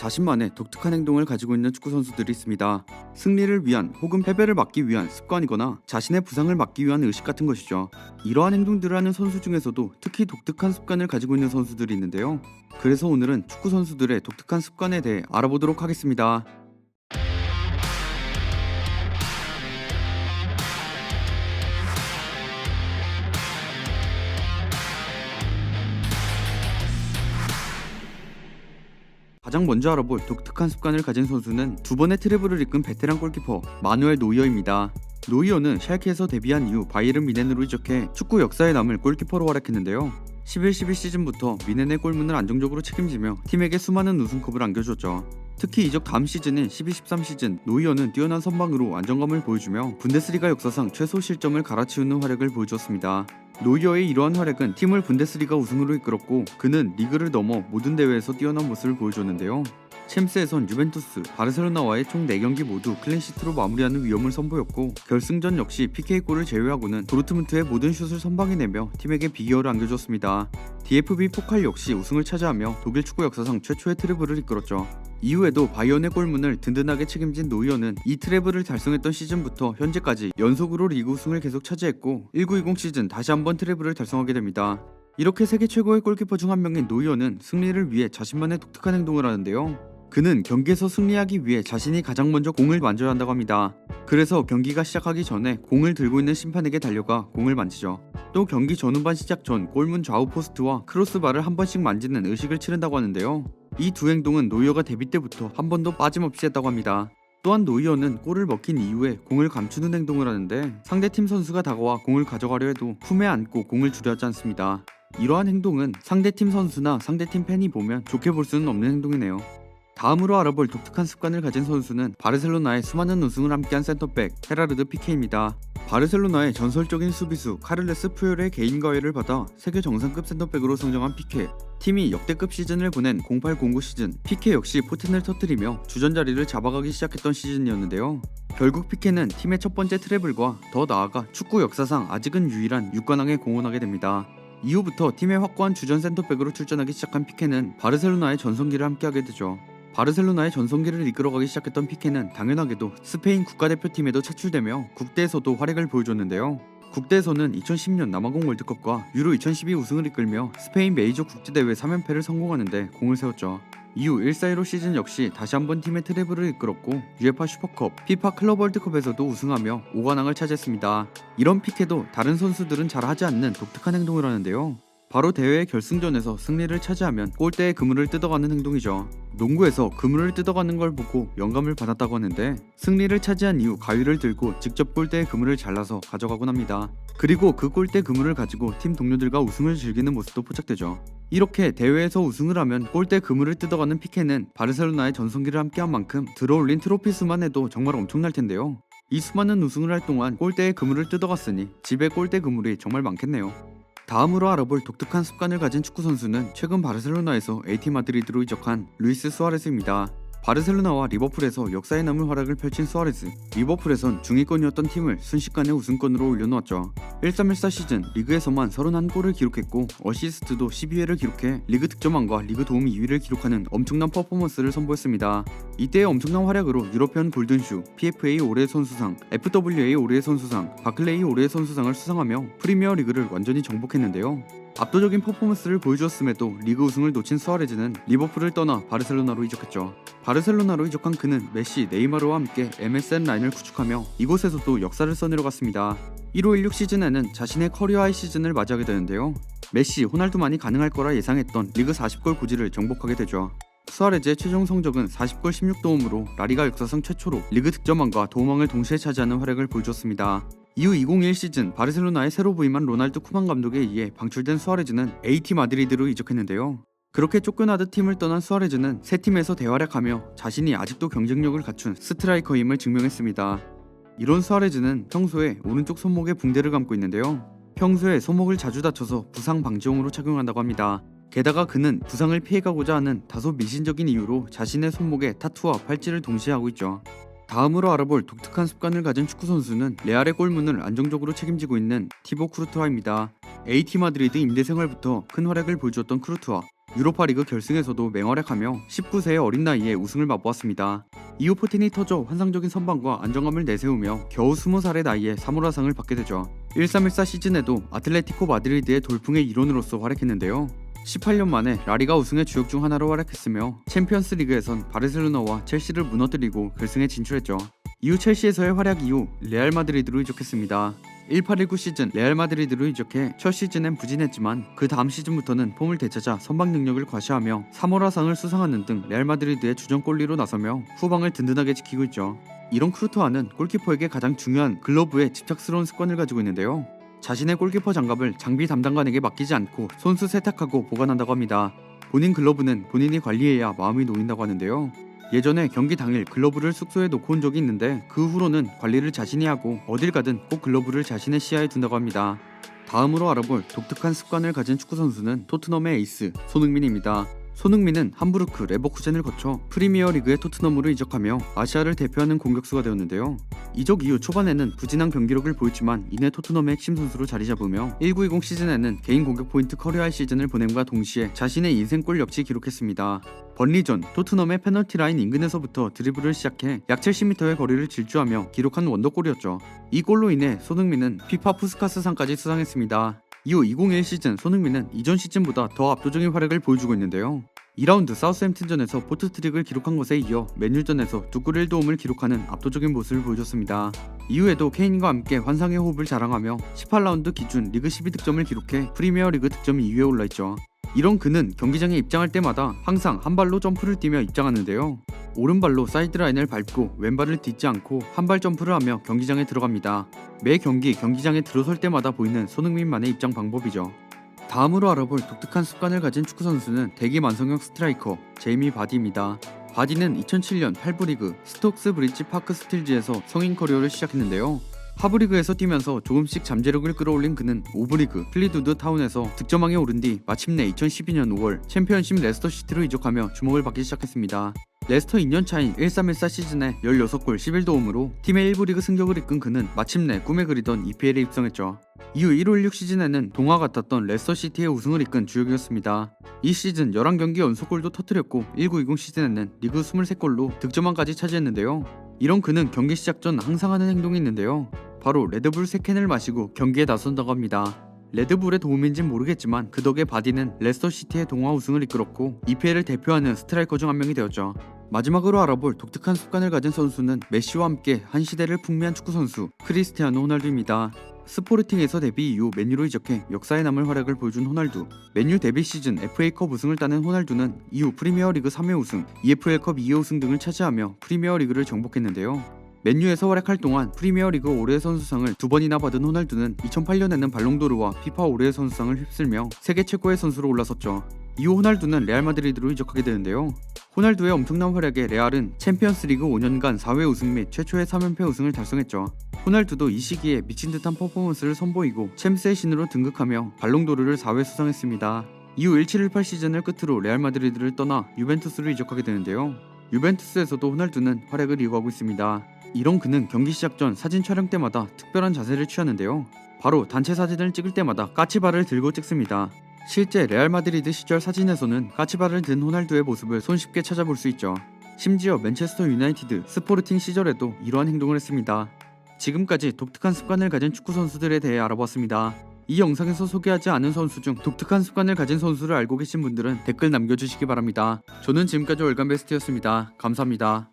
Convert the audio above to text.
자신만의 독특한 행동을 가지고 있는 축구 선수들이 있습니다. 승리를 위한 혹은 패배를 막기 위한 습관이거나 자신의 부상을 막기 위한 의식 같은 것이죠. 이러한 행동들을 하는 선수 중에서도 특히 독특한 습관을 가지고 있는 선수들이 있는데요. 그래서 오늘은 축구 선수들의 독특한 습관에 대해 알아보도록 하겠습니다. 가장 먼저 알아볼 독특한 습관을 가진 선수는 두 번의 트래블을 이끈 베테랑 골키퍼 마누엘 노이어입니다. 노이어는 샬케에서 데뷔한 이후 바이에른 뮌헨으로 이적해 축구 역사에 남을 골키퍼로 활약했는데요. 11-12 시즌부터 뮌헨의 골문을 안정적으로 책임지며 팀에게 수많은 우승컵을 안겨줬죠. 특히 이적 다음 시즌인 12-13 시즌 노이어는 뛰어난 선방으로 안정감을 보여주며 분데스리가 역사상 최소 실점을 갈아치우는 활약을 보여주었습니다. 노이어의 이러한 활약은 팀을 분데스리가 우승으로 이끌었고 그는 리그를 넘어 모든 대회에서 뛰어난 모습을 보여줬는데요. 챔스에선 유벤투스, 바르셀로나와의 총 4경기 모두 클린시트로 마무리하는 위험을 선보였고 결승전 역시 PK골을 제외하고는 도르트문트의 모든 슛을 선방해내며 팀에게 비기어를 안겨줬습니다. DFB 포칼 역시 우승을 차지하며 독일 축구 역사상 최초의 트래블을 이끌었죠. 이후에도 바이언의 골문을 든든하게 책임진 노이어는 이 트래블을 달성했던 시즌부터 현재까지 연속으로 리그 우승을 계속 차지했고 19-20 시즌 다시 한번 트래블을 달성하게 됩니다. 이렇게 세계 최고의 골키퍼 중 한 명인 노이어는 승리를 위해 자신만의 독특한 행동을 하는데요. 그는 경기에서 승리하기 위해 자신이 가장 먼저 공을 만져야 한다고 합니다. 그래서 경기가 시작하기 전에 공을 들고 있는 심판에게 달려가 공을 만지죠. 또 경기 전후반 시작 전 골문 좌우 포스트와 크로스바를 한 번씩 만지는 의식을 치른다고 하는데요. 이 두 행동은 노이어가 데뷔 때부터 한 번도 빠짐없이 했다고 합니다. 또한 노이어는 골을 먹힌 이후에 공을 감추는 행동을 하는데 상대팀 선수가 다가와 공을 가져가려 해도 품에 안고 공을 주려 하지 않습니다. 이러한 행동은 상대팀 선수나 상대팀 팬이 보면 좋게 볼 수는 없는 행동이네요. 다음으로 알아볼 독특한 습관을 가진 선수는 바르셀로나의 수많은 우승을 함께한 센터백 헤라르드 피케입니다. 바르셀로나의 전설적인 수비수 카를레스 푸열의 개인 과외를 받아 세계 정상급 센터백으로 성장한 피케. 팀이 역대급 시즌을 보낸 08-09 시즌 피케 역시 포텐을 터뜨리며 주전자리를 잡아가기 시작했던 시즌이었는데요. 결국 피케는 팀의 첫 번째 트래블과 더 나아가 축구 역사상 아직은 유일한 6관왕에 공헌하게 됩니다. 이후부터 팀의 확고한 주전 센터백으로 출전하기 시작한 피케는 바르셀로나의 전성기를 함께하게 되죠. 바르셀로나의 전성기를 이끌어가기 시작했던 피케는 당연하게도 스페인 국가대표팀에도 차출되며 국대에서도 활약을 보여줬는데요. 국대에서는 2010년 남아공 월드컵과 유로 2012 우승을 이끌며 스페인 메이저 국제대회 3연패를 성공하는데 공을 세웠죠. 이후 1-4-15 시즌 역시 다시 한번 팀의 트래블을 이끌었고 UEFA 슈퍼컵, 피파 클럽 월드컵에서도 우승하며 5관왕을 차지했습니다. 이런 피케도 다른 선수들은 잘 하지 않는 독특한 행동을 하는데요. 바로 대회의 결승전에서 승리를 차지하면 골대의 그물을 뜯어가는 행동이죠. 농구에서 그물을 뜯어가는 걸 보고 영감을 받았다고 하는데 승리를 차지한 이후 가위를 들고 직접 골대의 그물을 잘라서 가져가곤 합니다. 그리고 그 골대 그물을 가지고 팀 동료들과 우승을 즐기는 모습도 포착되죠. 이렇게 대회에서 우승을 하면 골대 그물을 뜯어가는 피케는 바르셀로나의 전성기를 함께한 만큼 들어올린 트로피 수만 해도 정말 엄청날 텐데요. 이 수많은 우승을 할 동안 골대의 그물을 뜯어갔으니 집에 골대 그물이 정말 많겠네요. 다음으로 알아볼 독특한 습관을 가진 축구 선수는 최근 바르셀로나에서 AT 마드리드로 이적한 루이스 수아레스입니다. 바르셀로나와 리버풀에서 역사에 남을 활약을 펼친 수아레스. 리버풀에선 중위권이었던 팀을 순식간에 우승권으로 올려놓았죠. 13-14 시즌 리그에서만 31골을 기록했고 어시스트도 12회를 기록해 리그 득점왕과 리그 도움 2위를 기록하는 엄청난 퍼포먼스를 선보였습니다. 이때의 엄청난 활약으로 유러피언 골든슈, PFA 올해의 선수상, FWA 올해의 선수상, 바클레이 올해의 선수상을 수상하며 프리미어 리그를 완전히 정복했는데요. 압도적인 퍼포먼스를 보여주었음에도 리그 우승을 놓친 수아레즈는 리버풀을 떠나 바르셀로나로 이적했죠. 바르셀로나로 이적한 그는 메시, 네이마르와 함께 MSN 라인을 구축하며 이곳에서도 역사를 써내려갔습니다. 15-16 시즌에는 자신의 커리어 하이 시즌을 맞이하게 되는데요. 메시, 호날두만이 가능할 거라 예상했던 리그 40골 고지를 정복하게 되죠. 수아레즈의 최종 성적은 40골 16도움으로 라리가 역사상 최초로 리그 득점왕과 도움왕을 동시에 차지하는 활약을 보여줬습니다. 이후 2021 시즌 바르셀로나의 새로 부임한 로날드 쿠만 감독에 의해 방출된 수아레즈는 AT 마드리드로 이적했는데요. 그렇게 쫓겨나듯 팀을 떠난 수아레즈는 새 팀에서 대활약하며 자신이 아직도 경쟁력을 갖춘 스트라이커임을 증명했습니다. 이런 수아레즈는 평소에 오른쪽 손목에 붕대를 감고 있는데요. 평소에 손목을 자주 다쳐서 부상 방지용으로 착용한다고 합니다. 게다가 그는 부상을 피해가고자 하는 다소 미신적인 이유로 자신의 손목에 타투와 팔찌를 동시에 하고 있죠. 다음으로 알아볼 독특한 습관을 가진 축구 선수는 레알의 골문을 안정적으로 책임지고 있는 티보 쿠르투아입니다. AT 마드리드 임대 생활부터 큰 활약을 보여주었던 쿠르투아. 유로파리그 결승에서도 맹활약하며 19세의 어린 나이에 우승을 맛보았습니다. 이후 포텐이 터져 환상적인 선방과 안정감을 내세우며 겨우 20살의 나이에 사모라상을 받게 되죠. 1314 시즌에도 아틀레티코 마드리드의 돌풍의 일원으로서 활약했는데요. 18년 만에 라리가 우승의 주역 중 하나로 활약했으며 챔피언스 리그에선 바르셀로나와 첼시를 무너뜨리고 결승에 진출했죠. 이후 첼시에서의 활약 이후 레알 마드리드로 이적했습니다. 1819 시즌 레알 마드리드로 이적해 첫 시즌엔 부진했지만 그 다음 시즌부터는 폼을 되찾아 선방 능력을 과시하며 3월화상을 수상하는 등 레알 마드리드의 주전 골리로 나서며 후방을 든든하게 지키고 있죠. 이런 크루토아는 골키퍼에게 가장 중요한 글러브에 집착스러운 습관을 가지고 있는데요. 자신의 골키퍼 장갑을 장비 담당관에게 맡기지 않고 손수 세탁하고 보관한다고 합니다. 본인 글러브는 본인이 관리해야 마음이 놓인다고 하는데요. 예전에 경기 당일 글러브를 숙소에 놓고 온 적이 있는데 그 후로는 관리를 자신이 하고 어딜 가든 꼭 글러브를 자신의 시야에 둔다고 합니다. 다음으로 알아볼 독특한 습관을 가진 축구 선수는 토트넘의 에이스 손흥민입니다. 손흥민은 함부르크 레버쿠젠을 거쳐 프리미어리그의 토트넘으로 이적하며 아시아를 대표하는 공격수가 되었는데요. 이적 이후 초반에는 부진한 경기력을 보였지만 이내 토트넘의 핵심 선수로 자리 잡으며 1920 시즌에는 개인 공격 포인트 커리어할 시즌을 보냄과 동시에 자신의 인생골 역시 기록했습니다. 번리전 토트넘의 페널티 라인 인근에서부터 드리블을 시작해 약 70m의 거리를 질주하며 기록한 원더골이었죠. 이 골로 인해 손흥민은 피파 푸스카스상까지 수상했습니다. 이후 2021 시즌 손흥민은 이전 시즌보다 더 압도적인 활약을 보여주고 있는데요. 2라운드 사우스햄튼전에서 포트트릭을 기록한 것에 이어 맨유전에서 두 골 1도움을 기록하는 압도적인 모습을 보여줬습니다. 이후에도 케인과 함께 환상의 호흡을 자랑하며 18라운드 기준 리그 12득점을 기록해 프리미어리그 득점 2위에 올라있죠. 이런 그는 경기장에 입장할 때마다 항상 한 발로 점프를 뛰며 입장하는데요. 오른발로 사이드라인을 밟고 왼발을 딛지 않고 한 발 점프를 하며 경기장에 들어갑니다. 매 경기 경기장에 들어설 때마다 보이는 손흥민만의 입장 방법이죠. 다음으로 알아볼 독특한 습관을 가진 축구선수는 대기 만성형 스트라이커 제이미 바디입니다. 바디는 2007년 8부 리그 스톡스 브릿지 파크 스틸즈에서 성인 커리어를 시작했는데요. 하브리그에서 뛰면서 조금씩 잠재력을 끌어올린 그는 5부 리그 플리두드 타운에서 득점왕에 오른 뒤 마침내 2012년 5월 챔피언십 레스터시티로 이적하며 주목을 받기 시작했습니다. 레스터 2년 차인 1314 시즌에 16골 11도움으로 팀의 1부 리그 승격을 이끈 그는 마침내 꿈에 그리던 EPL에 입성했죠. 이후 1516 시즌에는 동화 같았던 레스터시티의 우승을 이끈 주역이었습니다. 이 시즌 11경기 연속골도 터뜨렸고 1920 시즌에는 리그 23골로 득점왕까지 차지했는데요. 이런 그는 경기 시작 전 항상 하는 행동이 있는데요. 바로 레드불 3캔을 마시고 경기에 나선다고 합니다. 레드불의 도움인진 모르겠지만 그 덕에 바디는 레스터시티의 동화 우승을 이끌었고 EPL을 대표하는 스트라이커 중 한 명이 되었죠. 마지막으로 알아볼 독특한 습관을 가진 선수는 메시와 함께 한 시대를 풍미한 축구선수 크리스티아노 호날두입니다. 스포르팅에서 데뷔 이후 맨유로 이적해 역사에 남을 활약을 보여준 호날두. 맨유 데뷔 시즌 FA컵 우승을 따낸 호날두는 이후 프리미어리그 3회 우승, EFL컵 2회 우승 등을 차지하며 프리미어리그를 정복했는데요. 맨유에서 활약할 동안 프리미어리그 올해의 선수상을 2번이나 받은 호날두는 2008년에는 발롱도르와 피파 올해의 선수상을 휩쓸며 세계 최고의 선수로 올라섰죠. 이후 호날두는 레알 마드리드로 이적하게 되는데요. 호날두의 엄청난 활약에 레알은 챔피언스리그 5년간 4회 우승 및 최초의 3연패 우승을 달성했죠. 호날두도 이 시기에 미친 듯한 퍼포먼스를 선보이고 챔스의 신으로 등극하며 발롱도르를 4회 수상했습니다. 이후 1718 시즌을 끝으로 레알 마드리드를 떠나 유벤투스로 이적하게 되는데요. 유벤투스에서도 호날두는 활약을 이어가고 있습니다. 이런 그는 경기 시작 전 사진 촬영 때마다 특별한 자세를 취하는데요. 바로 단체 사진을 찍을 때마다 까치발을 들고 찍습니다. 실제 레알 마드리드 시절 사진에서는 까치발을 든 호날두의 모습을 손쉽게 찾아볼 수 있죠. 심지어 맨체스터 유나이티드, 스포르팅 시절에도 이러한 행동을 했습니다. 지금까지 독특한 습관을 가진 축구 선수들에 대해 알아봤습니다. 이 영상에서 소개하지 않은 선수 중 독특한 습관을 가진 선수를 알고 계신 분들은 댓글 남겨주시기 바랍니다. 저는 지금까지 월간베스트였습니다. 감사합니다.